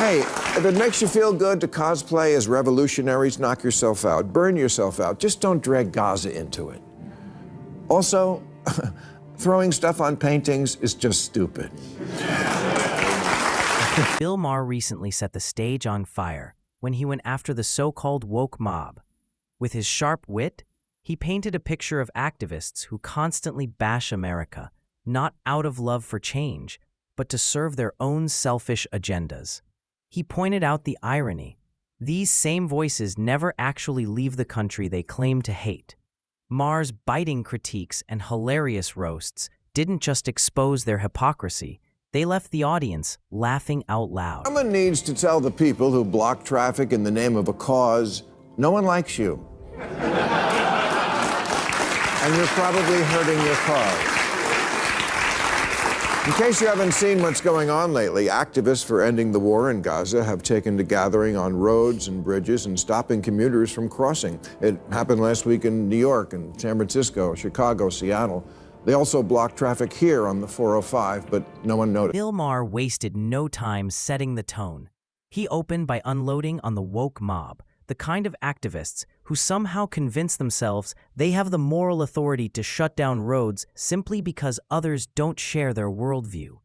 Hey, if it makes you feel good to cosplay as revolutionaries, knock yourself out, burn yourself out. Just don't drag Gaza into it. Also, throwing stuff on paintings is just stupid. Bill Maher recently set the stage on fire when he went after the so-called woke mob. With his sharp wit, he painted a picture of activists who constantly bash America, not out of love for change, but to serve their own selfish agendas. He pointed out the irony. These same voices never actually leave the country they claim to hate. Maher's biting critiques and hilarious roasts didn't just expose their hypocrisy, they left the audience laughing out loud. Someone needs to tell the people who block traffic in the name of a cause, no one likes you. And you're probably hurting your cause. In case you haven't seen what's going on lately, activists for ending the war in Gaza have taken to gathering on roads and bridges and stopping commuters from crossing. It happened last week in New York and San Francisco, Chicago, Seattle. They also blocked traffic here on the 405, but no one noticed. Bill Maher wasted no time setting the tone. He opened by unloading on the woke mob, the kind of activists who somehow convince themselves they have the moral authority to shut down roads simply because others don't share their worldview.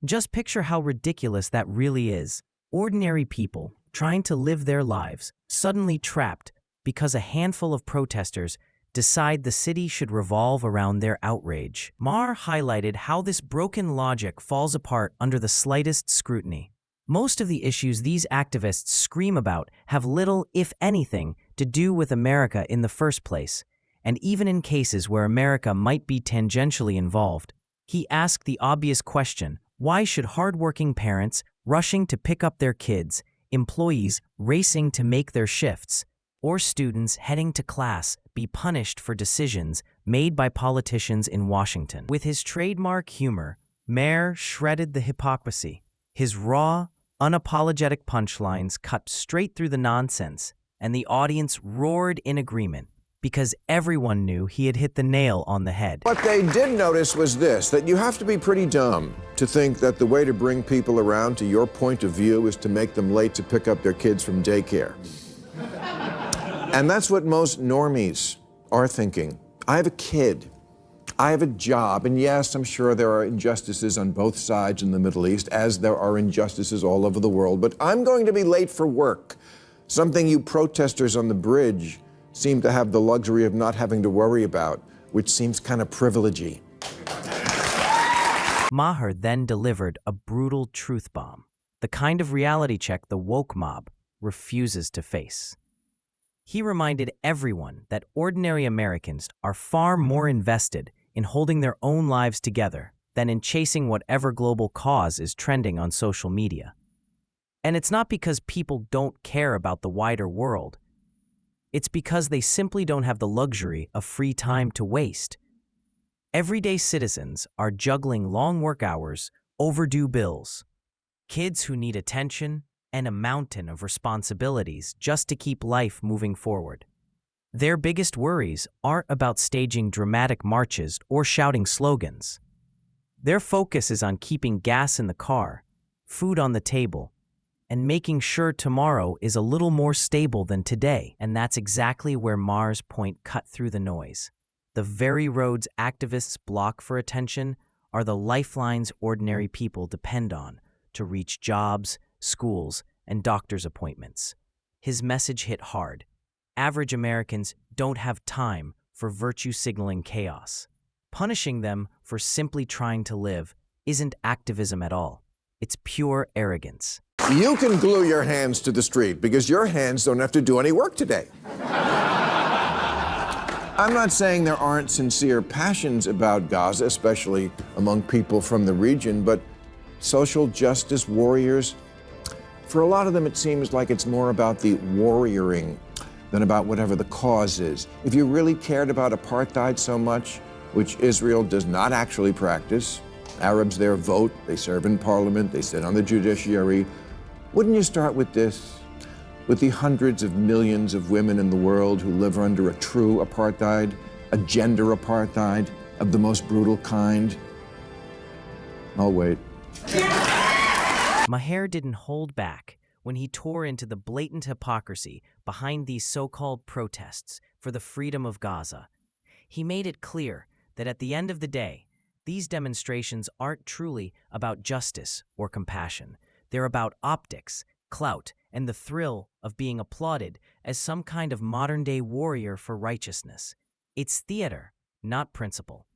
Just picture how ridiculous that really is. Ordinary people trying to live their lives, suddenly trapped because a handful of protesters decide the city should revolve around their outrage. Maher highlighted how this broken logic falls apart under the slightest scrutiny. Most of the issues these activists scream about have little, if anything, to do with America in the first place, and even in cases where America might be tangentially involved. He asked the obvious question, why should hardworking parents rushing to pick up their kids, employees racing to make their shifts, or students heading to class be punished for decisions made by politicians in Washington? With his trademark humor, Maher shredded the hypocrisy. His raw, unapologetic punchlines cut straight through the nonsense, and the audience roared in agreement because everyone knew he had hit the nail on the head. What they did notice was this, that you have to be pretty dumb to think that the way to bring people around to your point of view is to make them late to pick up their kids from daycare. And that's what most normies are thinking. I have a kid. I have a job, and yes, I'm sure there are injustices on both sides in the Middle East, as there are injustices all over the world, but I'm going to be late for work, something you protesters on the bridge seem to have the luxury of not having to worry about, which seems kind of privilegey. Maher then delivered a brutal truth bomb, the kind of reality check the woke mob refuses to face. He reminded everyone that ordinary Americans are far more invested in holding their own lives together than in chasing whatever global cause is trending on social media. And it's not because people don't care about the wider world. It's because they simply don't have the luxury of free time to waste. Everyday citizens are juggling long work hours, overdue bills, kids who need attention, and a mountain of responsibilities just to keep life moving forward. Their biggest worries aren't about staging dramatic marches or shouting slogans. Their focus is on keeping gas in the car, food on the table, and making sure tomorrow is a little more stable than today. And that's exactly where Maher's point cut through the noise. The very roads activists block for attention are the lifelines ordinary people depend on to reach jobs, schools, and doctor's appointments. His message hit hard. Average Americans don't have time for virtue-signaling chaos. Punishing them for simply trying to live isn't activism at all. It's pure arrogance. You can glue your hands to the street because your hands don't have to do any work today. I'm not saying there aren't sincere passions about Gaza, especially among people from the region, but social justice warriors, for a lot of them it seems like it's more about the warrioring than about whatever the cause is. If you really cared about apartheid so much, which Israel does not actually practice, Arabs there vote, they serve in parliament, they sit on the judiciary, wouldn't you start with this? With the hundreds of millions of women in the world who live under a true apartheid, a gender apartheid of the most brutal kind? I'll wait. Maher didn't hold back when he tore into the blatant hypocrisy behind these so-called protests for the freedom of Gaza. He made it clear that at the end of the day, these demonstrations aren't truly about justice or compassion. They're about optics, clout, and the thrill of being applauded as some kind of modern-day warrior for righteousness. It's theater, not principle.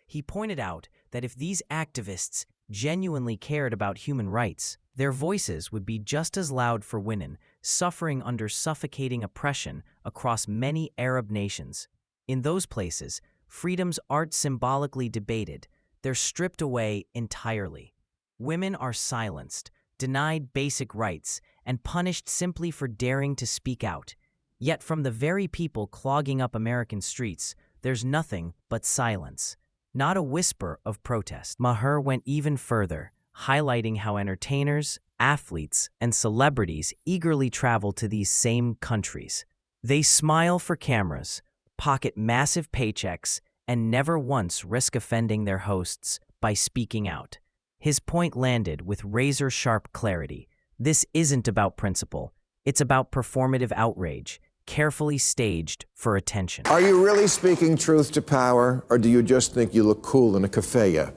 He pointed out that if these activists genuinely cared about human rights, their voices would be just as loud for women suffering under suffocating oppression across many Arab nations. In those places, freedoms aren't symbolically debated, they're stripped away entirely. Women are silenced, denied basic rights, and punished simply for daring to speak out. Yet from the very people clogging up American streets, there's nothing but silence. Not a whisper of protest. Maher went even further, highlighting how entertainers, athletes, and celebrities eagerly travel to these same countries. They smile for cameras, pocket massive paychecks, and never once risk offending their hosts by speaking out. His point landed with razor-sharp clarity. This isn't about principle. It's about performative outrage, carefully staged for attention. Are you really speaking truth to power, or do you just think you look cool in a keffiyeh?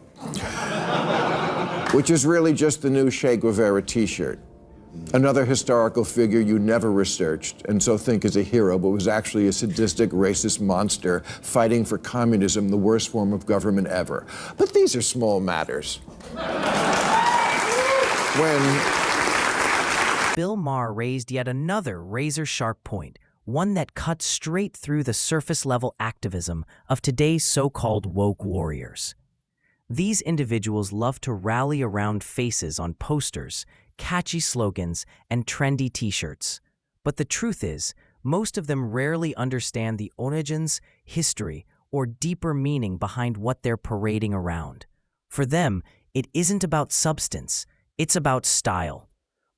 Which is really just the new Che Guevara t-shirt. Another historical figure you never researched and so think is a hero, but was actually a sadistic, racist monster fighting for communism, the worst form of government ever. But these are small matters. When Bill Maher raised yet another razor-sharp point, one that cuts straight through the surface-level activism of today's so-called woke warriors. These individuals love to rally around faces on posters, catchy slogans, and trendy t-shirts. But the truth is, most of them rarely understand the origins, history, or deeper meaning behind what they're parading around. For them, it isn't about substance, it's about style.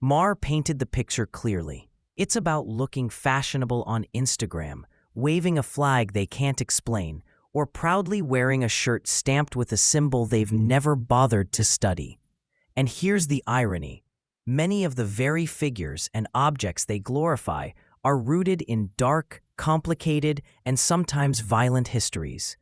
Maher painted the picture clearly. It's about looking fashionable on Instagram, waving a flag they can't explain, or proudly wearing a shirt stamped with a symbol they've never bothered to study. And here's the irony. Many of the very figures and objects they glorify are rooted in dark, complicated, and sometimes violent histories.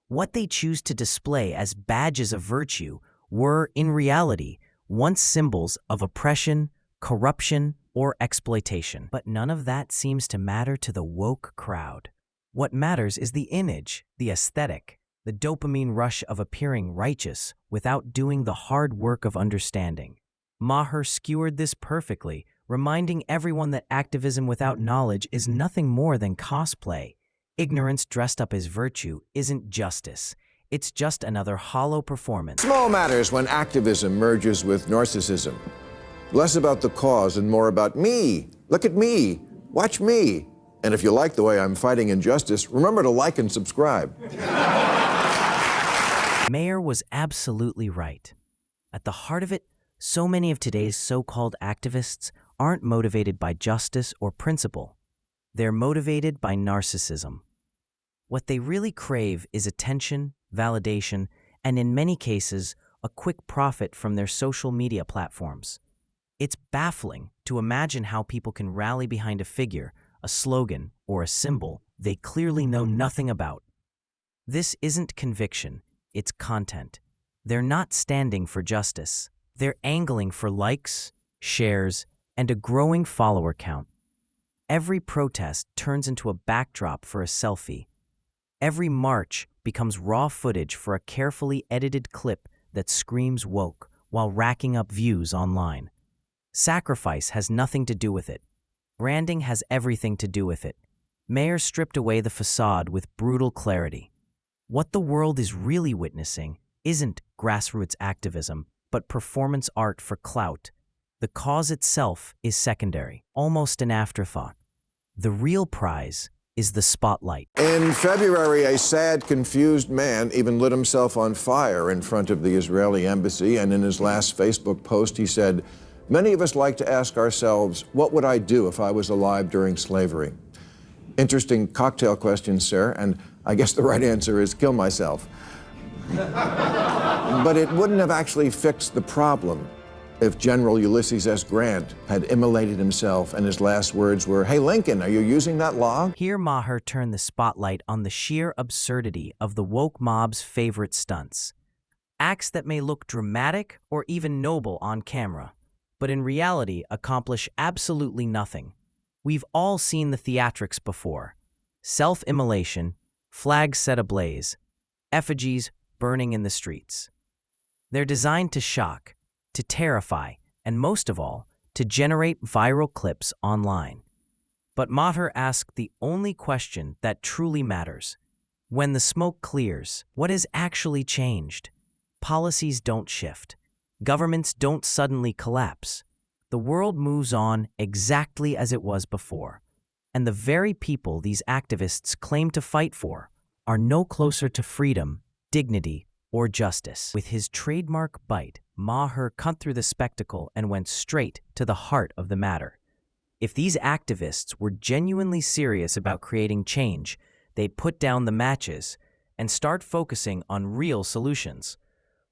What they choose to display as badges of virtue were, in reality, once symbols of oppression, corruption, or exploitation. But none of that seems to matter to the woke crowd. What matters is the image, the aesthetic, the dopamine rush of appearing righteous without doing the hard work of understanding. Maher skewered this perfectly, reminding everyone that activism without knowledge is nothing more than cosplay. Ignorance dressed up as virtue isn't justice. It's just another hollow performance. small matters when activism merges with narcissism. Less about the cause and more about me. Look at me. Watch me. And if you like the way I'm fighting injustice, remember to like and subscribe. Maher was absolutely right. At the heart of it, so many of today's so-called activists aren't motivated by justice or principle. They're motivated by narcissism. What they really crave is attention, validation, and in many cases, a quick profit from their social media platforms. It's baffling to imagine how people can rally behind a figure, a slogan, or a symbol they clearly know nothing about. This isn't conviction, it's content. They're not standing for justice. They're angling for likes, shares, and a growing follower count. Every protest turns into a backdrop for a selfie. Every march becomes raw footage for a carefully edited clip that screams woke while racking up views online. Sacrifice has nothing to do with it. Branding has everything to do with it. Maher stripped away the facade with brutal clarity. What the world is really witnessing isn't grassroots activism, but performance art for clout. The cause itself is secondary, almost an afterthought. The real prize is the spotlight. In February, a sad, confused man even lit himself on fire in front of the Israeli embassy, and in his last Facebook post, he said, "Many of us like to ask ourselves, what would I do if I was alive during slavery?" Interesting cocktail question, sir, and I guess the right answer is kill myself. But it wouldn't have actually fixed the problem. if General Ulysses S. Grant had immolated himself and his last words were, "Hey Lincoln, are you using that log?" Here Maher turned the spotlight on the sheer absurdity of the woke mob's favorite stunts. Acts that may look dramatic or even noble on camera, but in reality accomplish absolutely nothing. We've all seen the theatrics before. Self-immolation, flags set ablaze, effigies burning in the streets. They're designed to shock, to terrify, and most of all, to generate viral clips online. But Maher asked the only question that truly matters. When the smoke clears, what has actually changed? Policies don't shift. Governments don't suddenly collapse. The world moves on exactly as it was before. And the very people these activists claim to fight for are no closer to freedom, dignity, or justice. With his trademark bite, Maher cut through the spectacle and went straight to the heart of the matter. If these activists were genuinely serious about creating change, they'd put down the matches and start focusing on real solutions.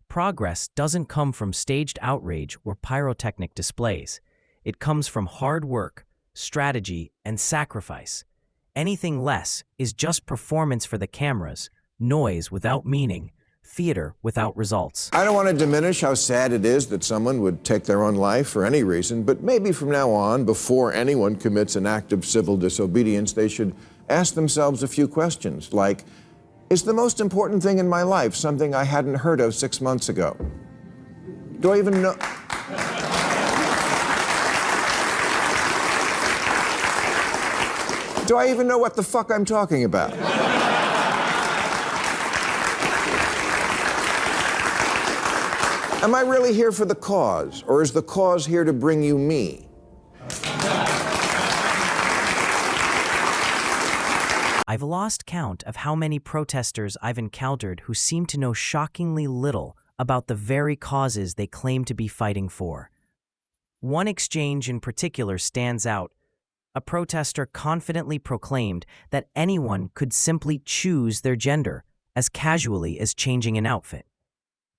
Progress doesn't come from staged outrage or pyrotechnic displays. It comes from hard work, strategy, and sacrifice. Anything less is just performance for the cameras, noise without meaning, theater without results. I don't want to diminish how sad it is that someone would take their own life for any reason, but maybe from now on, before anyone commits an act of civil disobedience, they should ask themselves a few questions, like, is the most important thing in my life something I hadn't heard of 6 months ago? Do I even know? Do I even know what the fuck I'm talking about? Am I really here for the cause, or is the cause here to bring you me? I've lost count of how many protesters I've encountered who seem to know shockingly little about the very causes they claim to be fighting for. One exchange in particular stands out. A protester confidently proclaimed that anyone could simply choose their gender as casually as changing an outfit.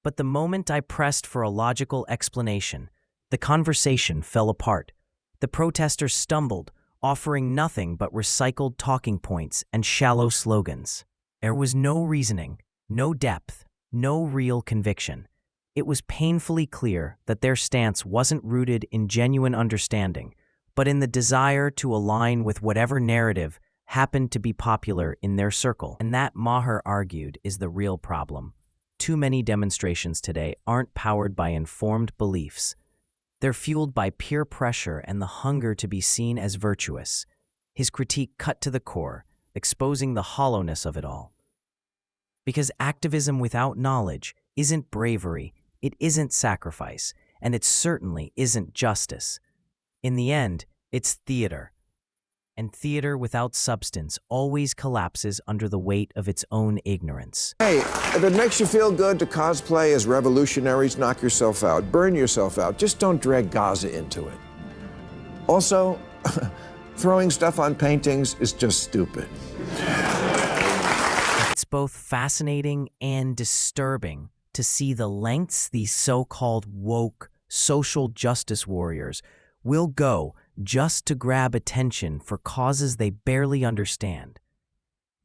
But the moment I pressed for a logical explanation, the conversation fell apart. The protester stumbled, offering nothing but recycled talking points and shallow slogans. There was no reasoning, no depth, no real conviction. It was painfully clear that their stance wasn't rooted in genuine understanding, but in the desire to align with whatever narrative happened to be popular in their circle. And that, Maher argued, is the real problem. Too many demonstrations today aren't powered by informed beliefs. They're fueled by peer pressure and the hunger to be seen as virtuous. His critique cut to the core, exposing the hollowness of it all. Because activism without knowledge isn't bravery, it isn't sacrifice, and it certainly isn't justice. In the end, it's theater. And theater without substance always collapses under the weight of its own ignorance. Hey, if it makes you feel good to cosplay as revolutionaries, knock yourself out, burn yourself out. Just don't drag Gaza into it. Also, throwing stuff on paintings is just stupid. It's both fascinating and disturbing to see the lengths these so-called woke social justice warriors will go just to grab attention for causes they barely understand.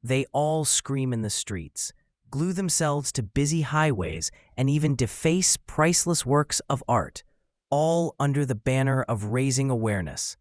They all scream in the streets, glue themselves to busy highways, and even deface priceless works of art, all under the banner of raising awareness.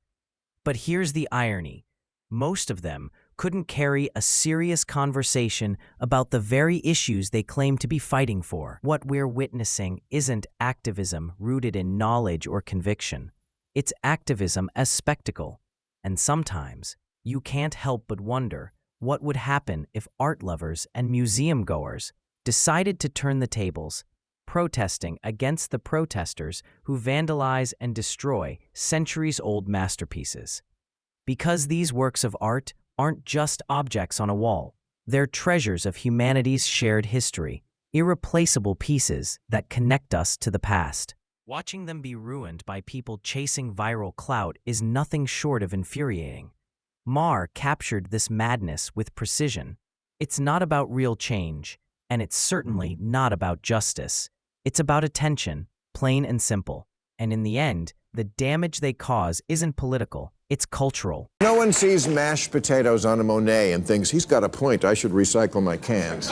But here's the irony. Most of them couldn't carry a serious conversation about the very issues they claim to be fighting for. What we're witnessing isn't activism rooted in knowledge or conviction. It's activism as spectacle, and sometimes you can't help but wonder what would happen if art lovers and museum goers decided to turn the tables, protesting against the protesters who vandalize and destroy centuries-old masterpieces. Because these works of art aren't just objects on a wall, they're treasures of humanity's shared history, irreplaceable pieces that connect us to the past. Watching them be ruined by people chasing viral clout is nothing short of infuriating. Maher captured this madness with precision. It's not about real change, and it's certainly not about justice. It's about attention, plain and simple. And in the end, the damage they cause isn't political, it's cultural. No one sees mashed potatoes on a Monet and thinks, he's got a point, I should recycle my cans.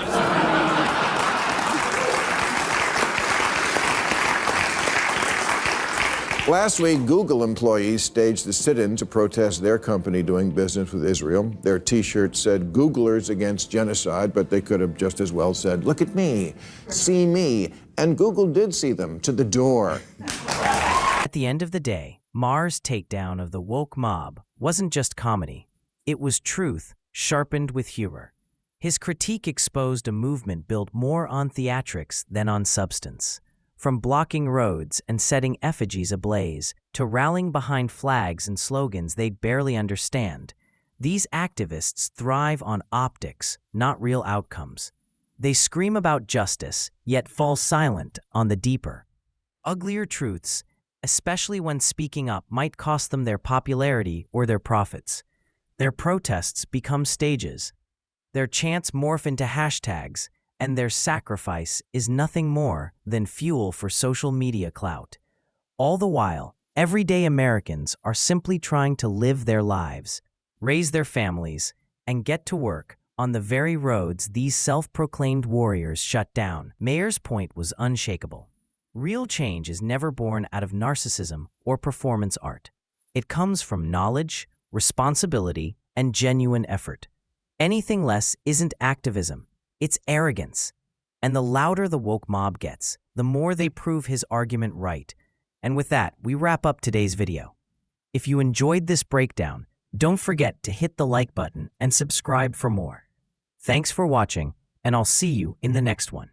Last week, Google employees staged a sit-in to protest their company doing business with Israel. Their T-shirts said, Googlers against genocide, but they could have just as well said, look at me, see me. And Google did see them to the door. At the end of the day, Maher's takedown of the woke mob wasn't just comedy. It was truth sharpened with humor. His critique exposed a movement built more on theatrics than on substance. From blocking roads and setting effigies ablaze to rallying behind flags and slogans they'd barely understand, these activists thrive on optics, not real outcomes. They scream about justice, yet fall silent on the deeper, uglier truths, especially when speaking up might cost them their popularity or their profits. Their protests become stages. Their chants morph into hashtags, and their sacrifice is nothing more than fuel for social media clout. All the while, everyday Americans are simply trying to live their lives, raise their families, and get to work on the very roads these self-proclaimed warriors shut down. Maher's point was unshakable. Real change is never born out of narcissism or performance art. It comes from knowledge, responsibility, and genuine effort. Anything less isn't activism. It's arrogance. And the louder the woke mob gets, the more they prove his argument right. And with that, we wrap up today's video. If you enjoyed this breakdown, don't forget to hit the like button and subscribe for more. Thanks for watching, and I'll see you in the next one.